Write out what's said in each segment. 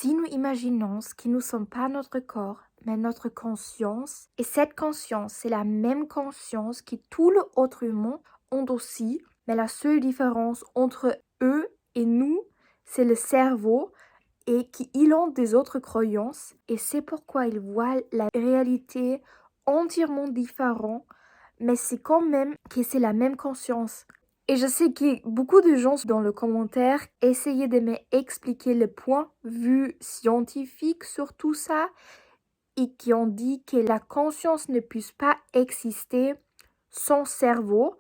Si nous imaginons que nous ne sommes pas notre corps, mais notre conscience, et cette conscience, c'est la même conscience que tout le autre humain ont aussi, mais la seule différence entre eux et nous, c'est le cerveau et qu'ils ont des autres croyances, et c'est pourquoi ils voient la réalité entièrement différente, mais c'est quand même que c'est la même conscience. Et je sais que beaucoup de gens dans le commentaire essayaient de m'expliquer le point de vue scientifique sur tout ça et qui ont dit que la conscience ne puisse pas exister sans cerveau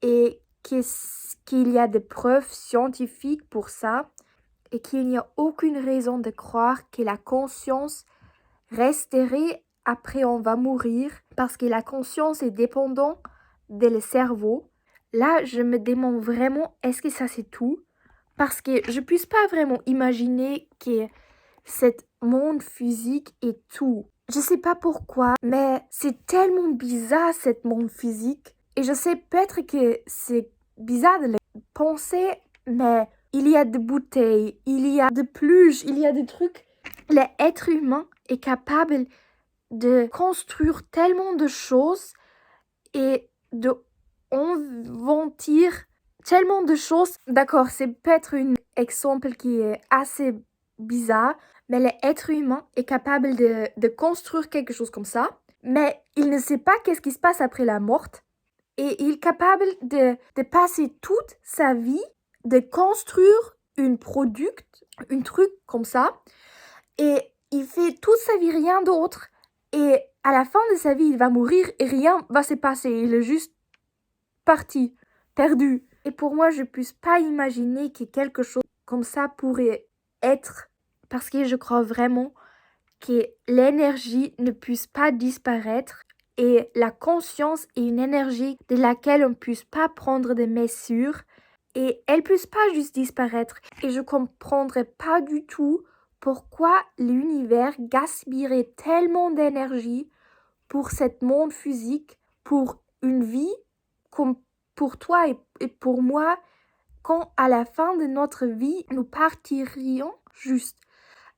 et qu'il y a des preuves scientifiques pour ça et qu'il n'y a aucune raison de croire que la conscience resterait après on va mourir parce que la conscience est dépendante du cerveau. Là, je me demande vraiment, est-ce que ça c'est tout? Parce que je ne puisse pas vraiment imaginer que cet monde physique est tout. Je sais pas pourquoi, mais c'est tellement bizarre, cet monde physique. Et je sais peut-être que c'est bizarre de le penser, mais il y a des bouteilles, il y a des peluches, il y a des trucs. L'être humain est capable de construire tellement de choses et de inventer tellement de choses. D'accord, c'est peut-être un exemple qui est assez bizarre, mais l'être humain est capable de construire quelque chose comme ça, mais il ne sait pas qu'est-ce qui se passe après la mort. Et il est capable de passer toute sa vie, de construire un produit, un truc comme ça, et il fait toute sa vie rien d'autre. Et à la fin de sa vie, il va mourir et rien va se passer. Il est juste parti, perdu. Et pour moi, je ne puisse pas imaginer que quelque chose comme ça pourrait être. Parce que je crois vraiment que l'énergie ne puisse pas disparaître. Et la conscience est une énergie de laquelle on ne puisse pas prendre des mesures. Et elle ne puisse pas juste disparaître. Et je ne comprendrais pas du tout pourquoi l'univers gaspillerait tellement d'énergie pour ce monde physique, pour une vie comme pour toi et pour moi, quand à la fin de notre vie, nous partirions juste.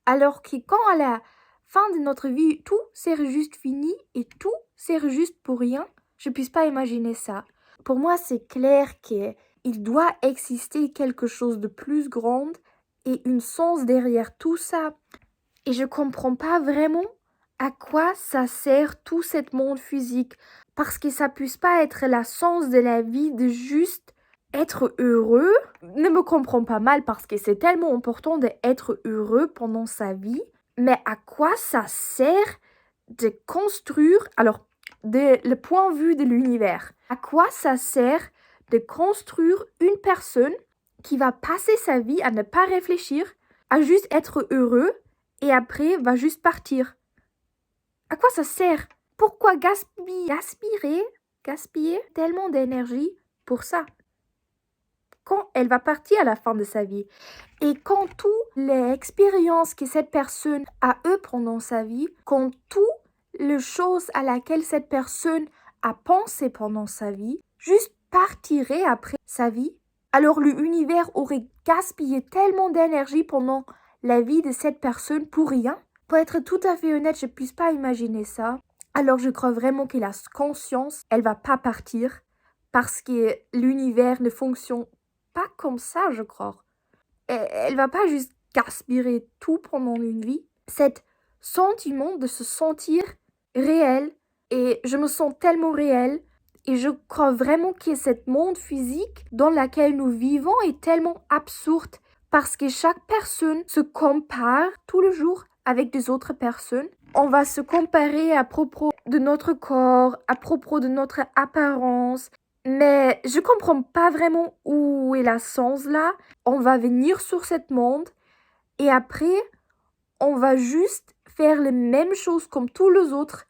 Alors que quand à la fin de notre vie, tout serait juste fini et tout serait juste pour rien, je ne puisse pas imaginer ça. Pour moi, c'est clair qu'il doit exister quelque chose de plus grand et une sens derrière tout ça. Et je comprends pas vraiment à quoi ça sert tout ce monde physique. Parce que ça puisse pas être la sens de la vie de juste être heureux. Ne me comprends pas mal parce que c'est tellement important d'être heureux pendant sa vie. Mais à quoi ça sert de construire, alors, le point de vue de l'univers, à quoi ça sert de construire une personne qui va passer sa vie à ne pas réfléchir, à juste être heureux et après va juste partir? À quoi ça sert? Pourquoi gaspiller tellement d'énergie pour ça? Quand elle va partir à la fin de sa vie. Et quand toutes les expériences que cette personne a eues pendant sa vie, quand toutes les choses à laquelle cette personne a pensé pendant sa vie, juste partirait après sa vie, alors l'univers aurait gaspillé tellement d'énergie pendant la vie de cette personne pour rien. Pour être tout à fait honnête, je ne puisse pas imaginer ça. Alors je crois vraiment que la conscience, elle va pas partir parce que l'univers ne fonctionne pas comme ça, je crois. Elle va pas juste gaspiller tout pendant une vie. Cet sentiment de se sentir réel, et je me sens tellement réel, et je crois vraiment que ce monde physique dans lequel nous vivons est tellement absurde parce que chaque personne se compare tous les jours avec des autres personnes. On va se comparer à propos de notre corps, à propos de notre apparence, mais je comprends pas vraiment où est la sens là. On va venir sur ce monde et après, on va juste faire les mêmes choses comme tous les autres.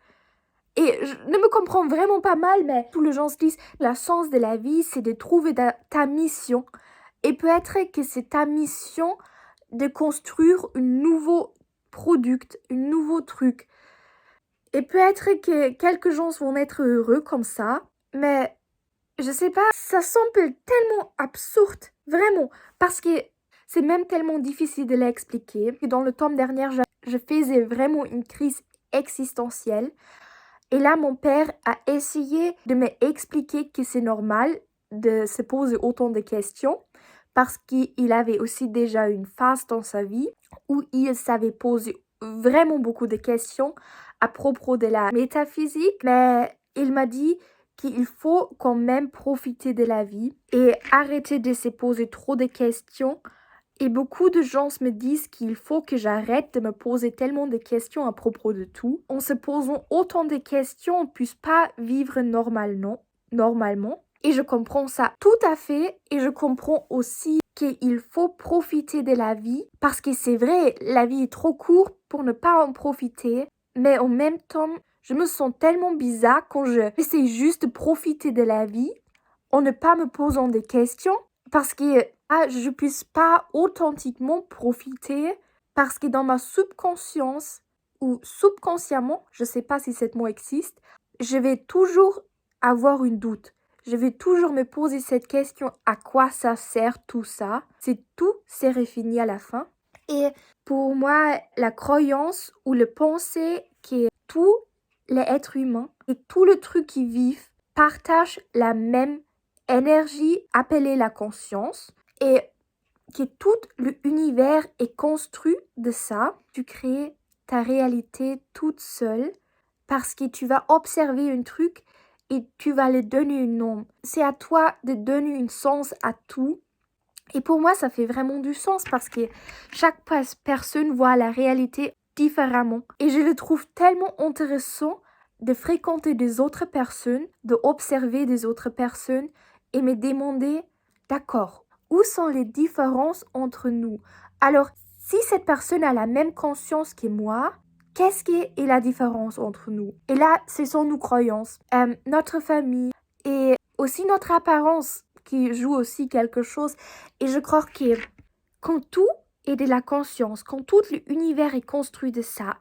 Et je ne me comprends vraiment pas mal, mais tous les gens se disent la sens de la vie, c'est de trouver ta mission. Et peut-être que c'est ta mission de construire un nouveau produit, un nouveau truc. Et peut-être que quelques gens vont être heureux comme ça, mais je sais pas, ça semble tellement absurde, vraiment, parce que C'est même tellement difficile de l'expliquer. Que dans le tome dernier, je faisais vraiment une crise existentielle. Et là, mon père a essayé de m'expliquer que c'est normal de se poser autant de questions parce qu'il avait aussi déjà une phase dans sa vie où il savait poser vraiment beaucoup de questions à propos de la métaphysique, mais il m'a dit qu'il faut quand même profiter de la vie et arrêter de se poser trop de questions. Et beaucoup de gens me disent qu'il faut que j'arrête de me poser tellement de questions à propos de tout. En se posant autant de questions, on ne puisse pas vivre normalement. Et je comprends ça tout à fait. Et je comprends aussi qu'il faut profiter de la vie. Parce que c'est vrai, la vie est trop courte pour ne pas en profiter. Mais en même temps, je me sens tellement bizarre quand je essaie juste de profiter de la vie en ne pas me posant des questions. Parce que je ne puisse pas authentiquement profiter parce que dans ma subconscience ou subconsciemment, je ne sais pas si ce mot existe, je vais toujours avoir une doute. Je vais toujours me poser cette question, à quoi ça sert tout ça? C'est tout, c'est fini à la fin. Et pour moi, la croyance ou le penser que tous les êtres humains et tout le truc qui vivent partagent la même énergie appelée la conscience et que tout l'univers est construit de ça. Tu crées ta réalité toute seule parce que tu vas observer un truc et tu vas lui donner un nom. C'est à toi de donner un sens à tout. Et pour moi, ça fait vraiment du sens parce que chaque personne voit la réalité différemment. Et je le trouve tellement intéressant de fréquenter des autres personnes, d'observer des autres personnes et me demander, d'accord, où sont les différences entre nous? Alors, si cette personne a la même conscience que moi, qu'est-ce qui est la différence entre nous? Et là, ce sont nos croyances, notre famille et aussi notre apparence qui joue aussi quelque chose. Et je crois que quand tout est de la conscience, quand tout l'univers est construit de ça,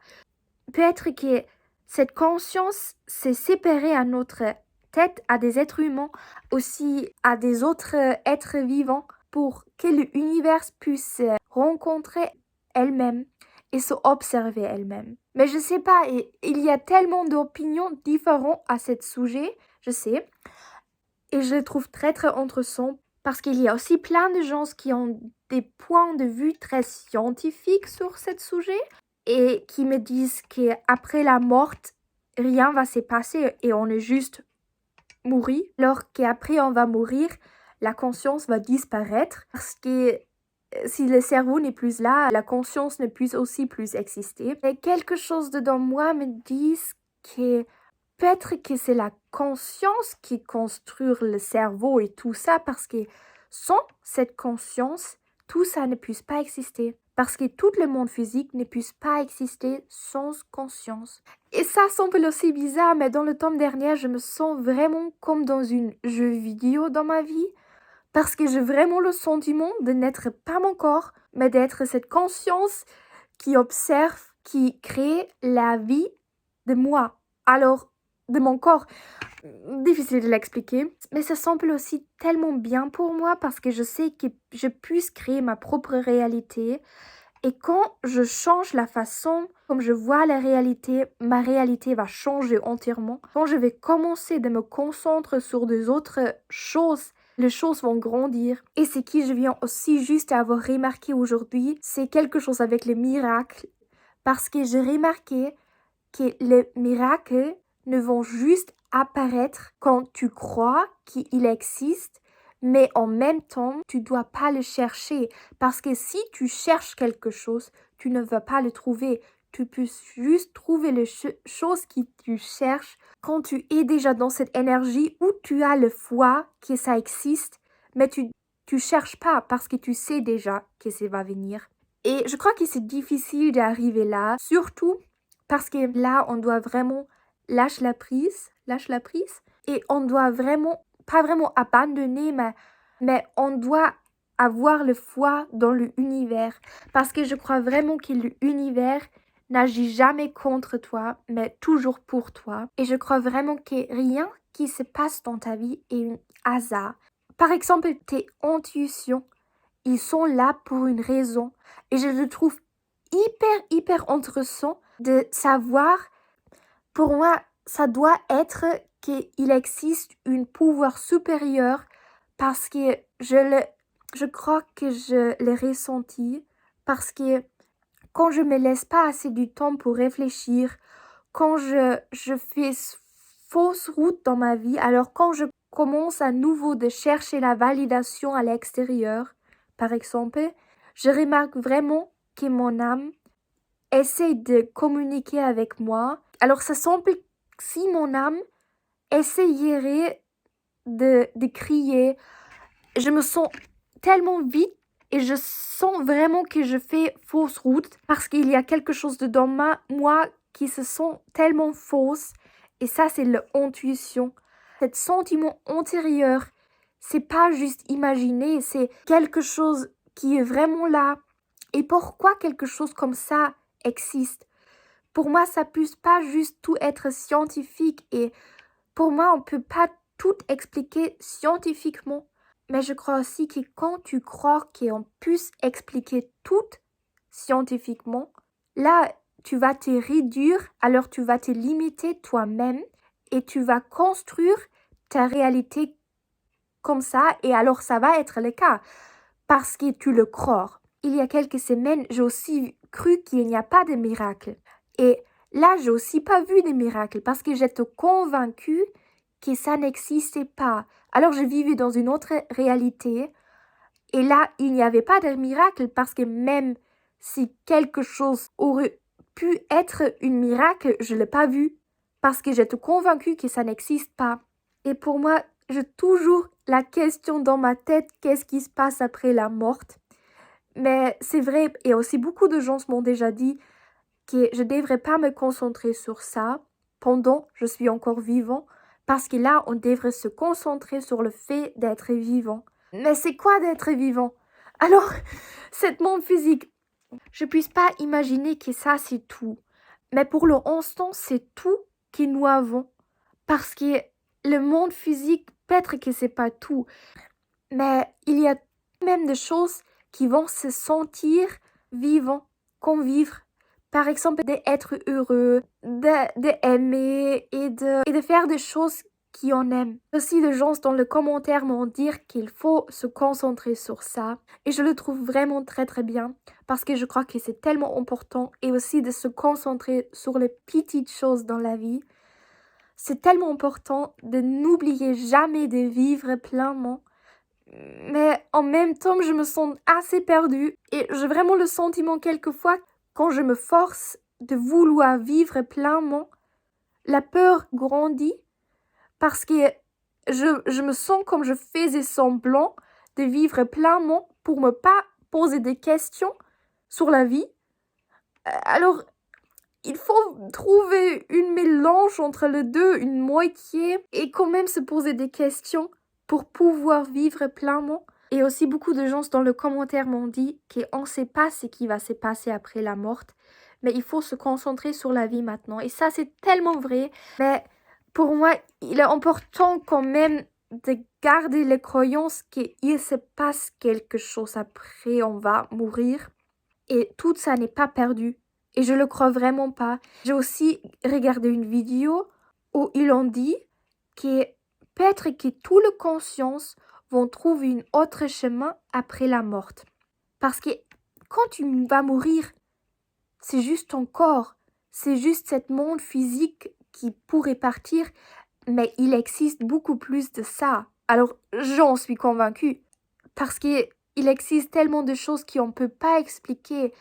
peut-être que cette conscience s'est séparée à notre tête, à des êtres humains, aussi à des autres êtres vivants, pour que l'univers puisse rencontrer elle-même et se observer elle-même. Mais je sais pas, il y a tellement d'opinions différentes à ce sujet, je sais. Et je le trouve très très intéressant parce qu'il y a aussi plein de gens qui ont des points de vue très scientifiques sur ce sujet et qui me disent qu'après la mort, rien va se passer et on est juste mourir. Alors qu'après on va mourir, la conscience va disparaître parce que si le cerveau n'est plus là, la conscience ne peut aussi plus exister. Et quelque chose dedans moi me dit que peut-être que c'est la conscience qui construit le cerveau et tout ça, parce que sans cette conscience, tout ça ne puisse pas exister. Parce que tout le monde physique ne puisse pas exister sans conscience. Et ça semble aussi bizarre, mais dans le tome dernier, je me sens vraiment comme dans un jeu vidéo dans ma vie. Parce que j'ai vraiment le sentiment de n'être pas mon corps, mais d'être cette conscience qui observe, qui crée la vie de moi. Alors, de mon corps. Difficile de l'expliquer, mais ça semble aussi tellement bien pour moi parce que je sais que je puisse créer ma propre réalité. Et quand je change la façon comme je vois la réalité, ma réalité va changer entièrement. Quand je vais commencer de me concentrer sur des autres choses, les choses vont grandir. Et ce que je viens aussi juste avoir remarqué aujourd'hui, c'est quelque chose avec les miracles. Parce que j'ai remarqué que les miracles ne vont juste apparaître quand tu crois qu'il existe, mais en même temps, tu dois pas le chercher. Parce que si tu cherches quelque chose, tu ne vas pas le trouver. Tu peux juste trouver les choses que tu cherches quand tu es déjà dans cette énergie où tu as le foi que ça existe, mais tu cherches pas parce que tu sais déjà que ça va venir. Et je crois que c'est difficile d'arriver là, surtout parce que là, on doit vraiment lâcher la prise, et on doit vraiment, pas vraiment abandonner, mais on doit avoir le foi dans l'univers. Parce que je crois vraiment que l'univers n'agit jamais contre toi, mais toujours pour toi. Et je crois vraiment que rien qui se passe dans ta vie est un hasard. Par exemple, tes intuitions, ils sont là pour une raison. Et je le trouve hyper intéressant de savoir, pour moi, ça doit être qu'il existe un pouvoir supérieur parce que je crois que je l'ai ressenti, parce que quand je me laisse pas assez du temps pour réfléchir, quand je fais fausse route dans ma vie, alors quand je commence à nouveau de chercher la validation à l'extérieur, par exemple, je remarque vraiment que mon âme essaie de communiquer avec moi. Alors ça semble si mon âme essayerait de crier. Je me sens tellement vite et je sens vraiment que je fais fausse route parce qu'il y a quelque chose dedans moi qui se sent tellement fausse. Et ça, c'est l'intuition. Cet sentiment antérieur, c'est pas juste imaginé, c'est quelque chose qui est vraiment là. Et pourquoi quelque chose comme ça existe? Pour moi, ça puisse pas juste tout être scientifique et pour moi, on peut pas tout expliquer scientifiquement. Mais je crois aussi que quand tu crois qu'on puisse expliquer tout scientifiquement, là, tu vas te réduire, alors tu vas te limiter toi-même et tu vas construire ta réalité comme ça et alors ça va être le cas parce que tu le crois. Il y a quelques semaines, j'ai aussi cru qu'il n'y a pas de miracle. Et là, j'ai aussi pas vu de miracle parce que j'étais convaincue que ça n'existait pas. Alors, je vivais dans une autre réalité et là, il n'y avait pas de miracle parce que même si quelque chose aurait pu être un miracle, je ne l'ai pas vu parce que j'étais convaincue que ça n'existe pas. Et pour moi, j'ai toujours la question dans ma tête, qu'est-ce qui se passe après la mort? Mais c'est vrai, et aussi beaucoup de gens m'ont déjà dit que je ne devrais pas me concentrer sur ça pendant que je suis encore vivant, parce que là, on devrait se concentrer sur le fait d'être vivant. Mais c'est quoi d'être vivant? Alors, cette monde physique, je ne puisse pas imaginer que ça, c'est tout. Mais pour l'instant, c'est tout que nous avons. Parce que le monde physique, peut-être que c'est pas tout. Mais il y a même des choses qui vont se sentir vivants, convivre. Par exemple, d'être heureux, d'aimer et de faire des choses qu'on aime. Aussi, des gens dans le commentaire m'ont dit qu'il faut se concentrer sur ça. Et je le trouve vraiment très bien parce que je crois que c'est tellement important et aussi de se concentrer sur les petites choses dans la vie. C'est tellement important de n'oublier jamais de vivre pleinement. Mais en même temps, je me sens assez perdue et j'ai vraiment le sentiment quelquefois quand je me force de vouloir vivre pleinement, la peur grandit parce que je me sens comme je faisais semblant de vivre pleinement pour ne pas poser des questions sur la vie. Alors, il faut trouver une mélange entre les deux, une moitié, et quand même se poser des questions pour pouvoir vivre pleinement. Et aussi beaucoup de gens dans le commentaire m'ont dit qu'on ne sait pas ce qui va se passer après la mort, mais il faut se concentrer sur la vie maintenant. Et ça, c'est tellement vrai. Mais pour moi, il est important quand même de garder les croyances qu'il se passe quelque chose après, on va mourir. Et tout ça n'est pas perdu. Et je le crois vraiment pas. J'ai aussi regardé une vidéo où ils ont dit que peut-être que toutes les consciences vont trouver un autre chemin après la mort. Parce que quand tu vas mourir, c'est juste ton corps, c'est juste cet monde physique qui pourrait partir, mais il existe beaucoup plus de ça. Alors j'en suis convaincue, parce qu'il existe tellement de choses qu'on ne peut pas expliquer.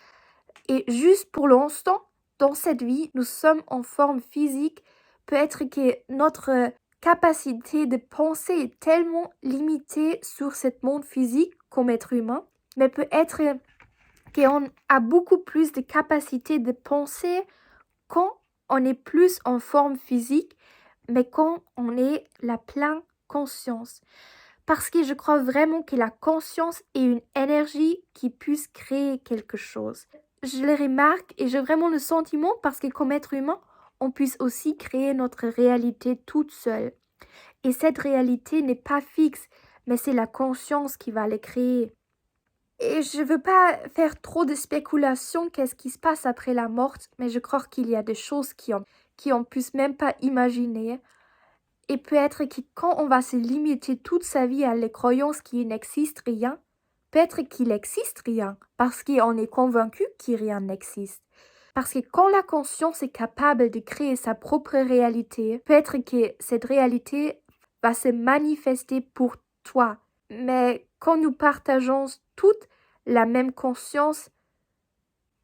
Et juste pour l'instant, dans cette vie, nous sommes en forme physique. Peut-être que notre capacité de penser est tellement limitée sur ce monde physique comme être humain, mais peut-être qu'on a beaucoup plus de capacité de penser quand on est plus en forme physique, mais quand on est la pleine conscience. Parce que je crois vraiment que la conscience est une énergie qui puisse créer quelque chose. Je le remarque et j'ai vraiment le sentiment parce que comme être humain, on puisse aussi créer notre réalité toute seule. Et cette réalité n'est pas fixe, mais c'est la conscience qui va la créer. Et je veux pas faire trop de spéculation qu'est-ce qui se passe après la mort, mais je crois qu'il y a des choses qui on puisse même pas imaginer. Et peut-être que quand on va se limiter toute sa vie à les croyances qu'il n'existe rien, peut-être qu'il n'existe rien, parce qu'on est convaincu qu'il rien n'existe. Parce que quand la conscience est capable de créer sa propre réalité, peut-être que cette réalité va se manifester pour toi. Mais quand nous partageons toute la même conscience,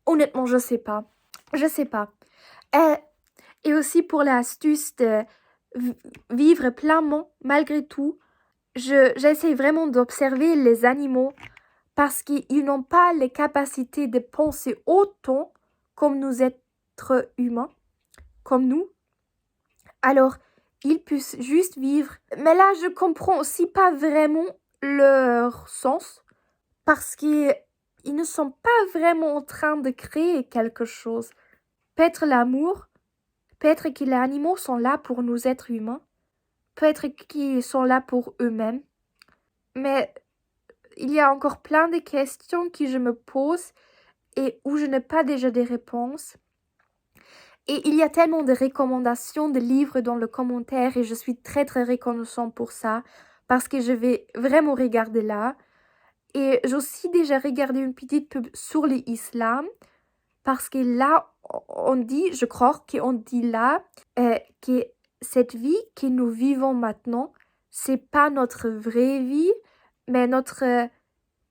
honnêtement, je sais pas. Je sais pas. Et aussi pour l'astuce de vivre pleinement malgré tout, j'essaie vraiment d'observer les animaux parce qu'ils n'ont pas les capacités de penser autant comme nous êtres humains, comme nous. Alors, ils puissent juste vivre. Mais là, je comprends aussi pas vraiment leur sens parce qu'ils ne sont pas vraiment en train de créer quelque chose. Peut-être l'amour, peut-être que les animaux sont là pour nous êtres humains, peut-être qu'ils sont là pour eux-mêmes. Mais il y a encore plein de questions que je me pose et où je n'ai pas déjà des réponses. Et il y a tellement de recommandations de livres dans le commentaire et je suis très très reconnaissant pour ça parce que je vais vraiment regarder là. Et j'ai aussi déjà regardé une petite pub sur l'islam parce que là, on dit, je crois qu'on dit là que cette vie que nous vivons maintenant, c'est pas notre vraie vie, mais notre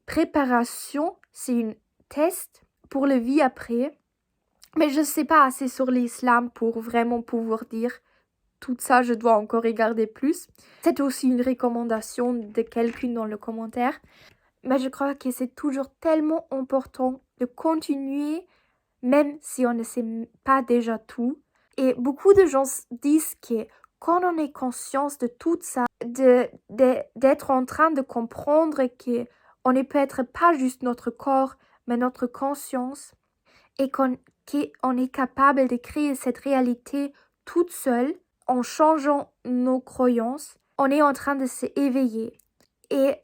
préparation, c'est une test pour la vie après. Mais je ne sais pas assez sur l'islam pour vraiment pouvoir dire tout ça, je dois encore regarder plus. C'est aussi une recommandation de quelqu'un dans le commentaire. Mais je crois que c'est toujours tellement important de continuer, même si on ne sait pas déjà tout. Et beaucoup de gens disent que quand on est conscience de tout ça, d'être en train de comprendre que on ne peut être pas juste notre corps, mais notre conscience, et qu'on est capable de créer cette réalité toute seule en changeant nos croyances, on est en train de s'éveiller. Et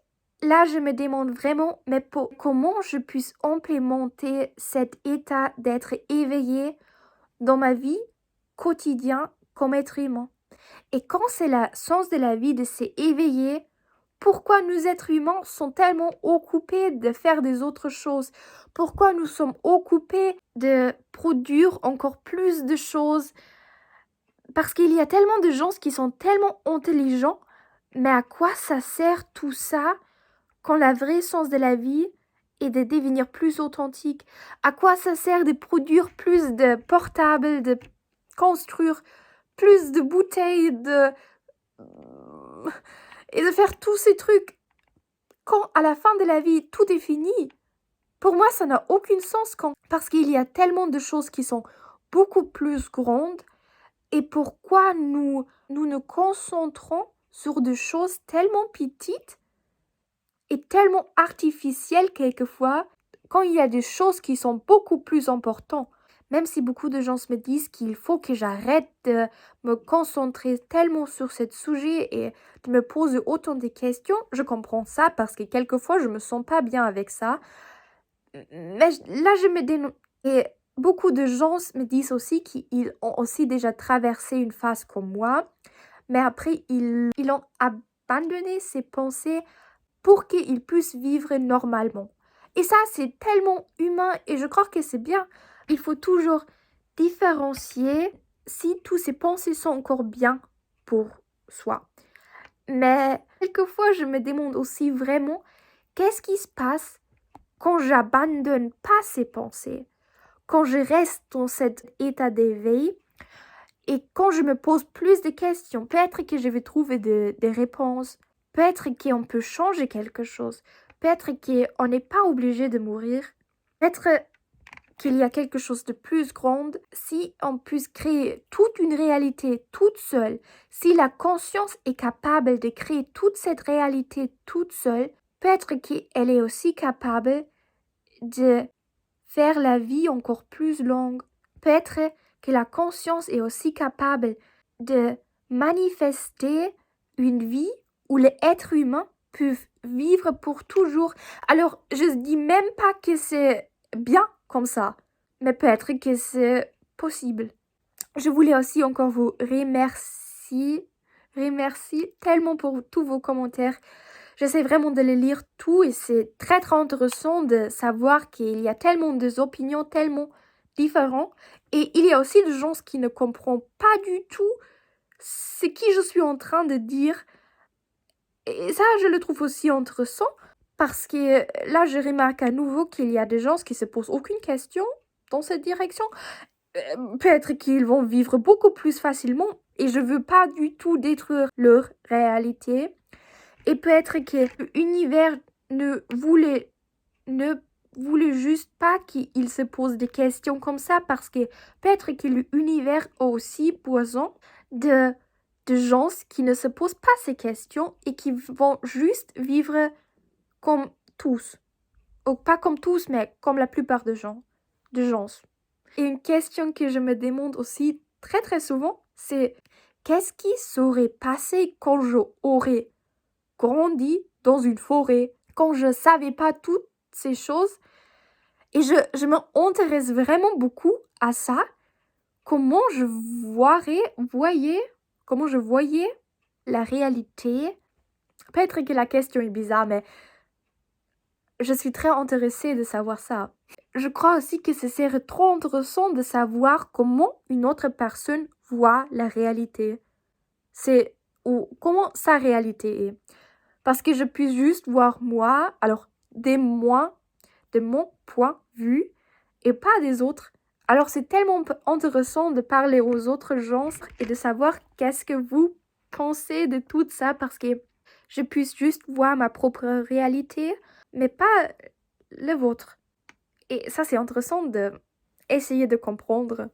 là, je me demande vraiment, mais comment je puisse implémenter cet état d'être éveillé dans ma vie quotidienne comme être humain. Et quand c'est le sens de la vie de s'éveiller, pourquoi nous êtres humains sont tellement occupés de faire des autres choses? Pourquoi nous sommes occupés de produire encore plus de choses? Parce qu'il y a tellement de gens qui sont tellement intelligents, mais à quoi ça sert tout ça quand le vrai sens de la vie est de devenir plus authentique? À quoi ça sert de produire plus de portables, de construire plus de bouteilles, et de faire tous ces trucs quand à la fin de la vie tout est fini? Pour moi, ça n'a aucun sens parce qu'il y a tellement de choses qui sont beaucoup plus grandes. Et pourquoi nous nous concentrons sur des choses tellement petites et tellement artificielles quelquefois, quand il y a des choses qui sont beaucoup plus importantes? Même si beaucoup de gens me disent qu'il faut que j'arrête de me concentrer tellement sur ce sujet et de me poser autant de questions, je comprends ça parce que quelquefois je me sens pas bien avec ça. Mais là, je me dénonce. Et beaucoup de gens me disent aussi qu'ils ont aussi déjà traversé une phase comme moi, mais après, ils ont abandonné ces pensées pour qu'ils puissent vivre normalement. Et ça, c'est tellement humain et je crois que c'est bien. Il faut toujours différencier si tous ces pensées sont encore bien pour soi. Mais quelquefois, je me demande aussi vraiment qu'est-ce qui se passe quand j'abandonne pas ces pensées, quand je reste dans cet état d'éveil et quand je me pose plus de questions. Peut-être que je vais trouver des réponses, peut-être qu'on peut changer quelque chose, peut-être qu'on n'est pas obligé de mourir, peut-être qu'il y a quelque chose de plus grand. Si on puisse créer toute une réalité toute seule, si la conscience est capable de créer toute cette réalité toute seule, peut-être qu'elle est aussi capable de faire la vie encore plus longue. Peut-être que la conscience est aussi capable de manifester une vie où l'être humain peuvent vivre pour toujours. Alors, je dis même pas que c'est bien comme ça, mais peut-être que c'est possible. Je voulais aussi encore vous remercier tellement pour tous vos commentaires. J'essaie vraiment de les lire tous et c'est très très intéressant de savoir qu'il y a tellement d'opinions, tellement différentes. Et il y a aussi des gens qui ne comprennent pas du tout ce que je suis en train de dire. Et ça, je le trouve aussi intéressant parce que là, je remarque à nouveau qu'il y a des gens qui se posent aucune question dans cette direction. Peut-être qu'ils vont vivre beaucoup plus facilement et je veux pas du tout détruire leur réalité. Et peut-être que l'univers ne voulait juste pas qu'ils se posent des questions comme ça parce que peut-être que l'univers a aussi besoin de gens qui ne se posent pas ces questions et qui vont juste vivre comme tous. Ou pas comme tous, mais comme la plupart des gens. Et une question que je me demande aussi très très souvent, c'est qu'est-ce qui serait passé quand j'aurais grandi dans une forêt, quand je savais pas toutes ces choses. Et je m'intéresse vraiment beaucoup à ça, comment je voyais la réalité. Peut-être que la question est bizarre, mais je suis très intéressée de savoir ça. Je crois aussi que ce serait trop intéressant de savoir comment une autre personne voit la réalité. Ou comment sa réalité est. Parce que je puisse juste voir moi, alors de mon point de vue et pas des autres. Alors c'est tellement intéressant de parler aux autres gens et de savoir qu'est-ce que vous pensez de tout ça parce que je puisse juste voir ma propre réalité, mais pas le vôtre. Et ça c'est intéressant de essayer de comprendre.